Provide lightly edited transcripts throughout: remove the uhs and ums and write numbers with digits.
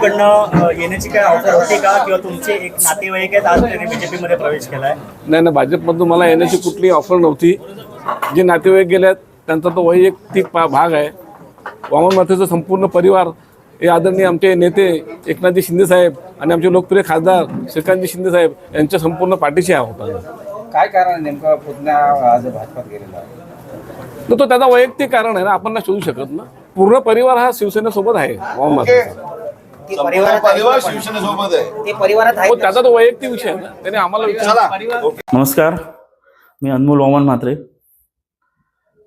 कडनं येण्याची काय ऑफर होती का किंवा तुमचे एक नातेवाईक आहेत आज त्यांनी बीजेपी मध्ये प्रवेश केलाय? नाही, भाजपमधून मला येण्याची कुठलीही ऑफर नव्हती. जे नातेवाईक गेले त्यांचा तो वैयक्तिक भाग आहे. वामन मातेचा संपूर्ण परिवार हे आदरणीय आमचे नेते एकनाथजी शिंदे साहेब आणि आमचे लोकप्रिय खासदार श्रीकांतजी शिंदे साहेब यांच्या संपूर्ण पाठीशी होता. काय कारण नेमकं पुतण्या आज भाजपात गेलेला आहे? तो त्याचा वैयक्तिक कारण आहे ना, आपण नाही शोधू शकत ना. पूर्ण परिवार हा शिवसेनेसोबत आहे. वामन मातेचा परिवार शिवसेनेसोबत आहे. ते परिवारात आहे. त्याचा तो वैयक्तिक विषय आहे ना, त्याने आम्हाला विचारलं. नमस्कार, मी अनमोल वामन म्हात्रे.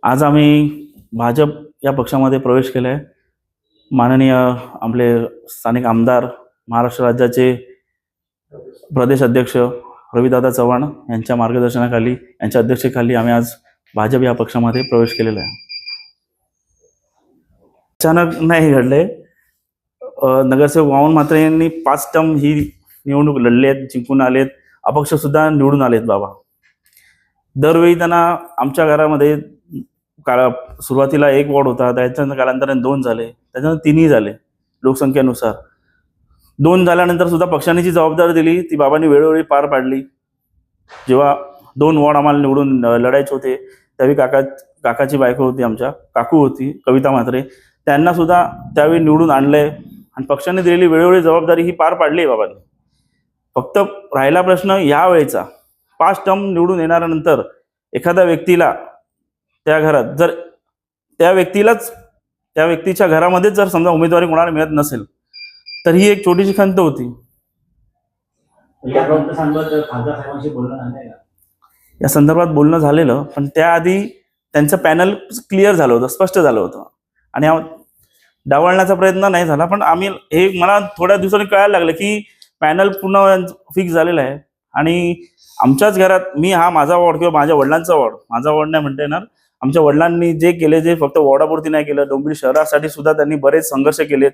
आज आम्ही भाजप या पक्षामध्ये प्रवेश केला आहे. माननीय आपले स्थानिक आमदार, महाराष्ट्र राज्याचे प्रदेश अध्यक्ष रविदादा चव्हाण यांच्या मार्गदर्शनाखाली, यांच्या अध्यक्षतेखाली आम्ही आज भाजप या पक्षामध्ये प्रवेश केलेला आहे. अचानक नाही घडले. नगरसेवक वामन म्हात्रे यांनी 5 टर्म ही निवडणूक लढले आहेत, जिंकून आलेत. अपक्ष सुद्धा निवडून आलेत बाबा. दरवेळी त्यांना आमच्या घरामध्ये सुरुवातीला 1 वॉर्ड होता, त्याच्यानंतर कालांतराने 2 झाले, त्याच्यानंतर 3ही झाले लोकसंख्येनुसार. 2 झाल्यानंतर सुद्धा पक्षाने जी जबाबदारी दिली ती बाबांनी वेळोवेळी पार पाडली. जेव्हा 2 वॉर्ड आम्हाला निवडून लढायचे होते त्यावेळी काकाची बायको होती, आमच्या काकू होती कविता म्हात्रे, त्यांना सुद्धा त्यावेळी निवडून आणलंय आणि पक्षाने दिलेली वेळोवेळी जबाबदारी ही पार पाडली आहे बाबांनी. फक्त राहिला प्रश्न या वेळेचा. 5 टर्म निवडून येणाऱ्यानंतर एखाद्या व्यक्तीला त्या घरात जर त्या व्यक्तीच्या घरामध्येच जर समजा उमेदवारी कोणाला मिळत नसेल तर ही एक छोटीशी खंत होती. या संदर्भात बोलणं झालेलं, पण त्याआधी त्यांचं पॅनल क्लिअर झालं होतं, स्पष्ट झालं होतं आणि डावलण्याचा प्रयत्न नाही झाला. पण मला थोड्या दिवसांनी कळायला लागलं की पॅनल पूर्ण फिक्स झालेला आहे आणि आमच्याच घरात माझा वॉर्ड किंवा माझ्या वडिलांचा वॉर्ड, माझा वॉर्ड नाही म्हणता येणार, आमच्या वडिलांनी जे केले, जे फक्त वॉर्डापुरती नाही केलं, डोंबिवली शहरासाठी सुद्धा त्यांनी बरेच संघर्ष केलेत.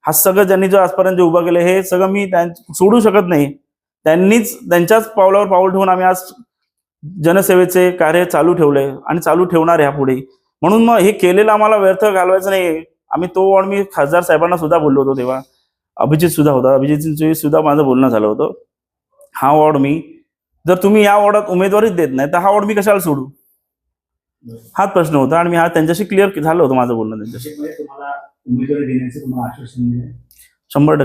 हा सगळं ज्यांनी जो आजपर्यंत जे उभं केलं हे सगळं मी सोडू शकत नाही. त्यांनीच त्यांच्याच पावलावर पाऊल ठेवून आम्ही आज जनसेवेचे कार्य चालू ठेवले आणि चालू ठेवणार ह्यापुढे. म्हणून मग हे केलेलं आम्हाला व्यर्थ घालवायचं नाही. आम्ही तो वॉर्ड मी खासदार साहेबांना सुद्धा बोललो होतो, तेव्हा अभिजित सुद्धा होता, अभिजितशी सुद्धा माझं बोलणं झालं होतं. हा वॉर्ड जर तुम्ही या वॉर्डात उमेदवारीच देत नाही तर हा वॉर्ड मी कशाला सोडू, हाच प्रश्न होता. आणि मी त्यांच्याशी क्लिअर झालं होतं माझं बोलणं त्यांच्याशी. 100%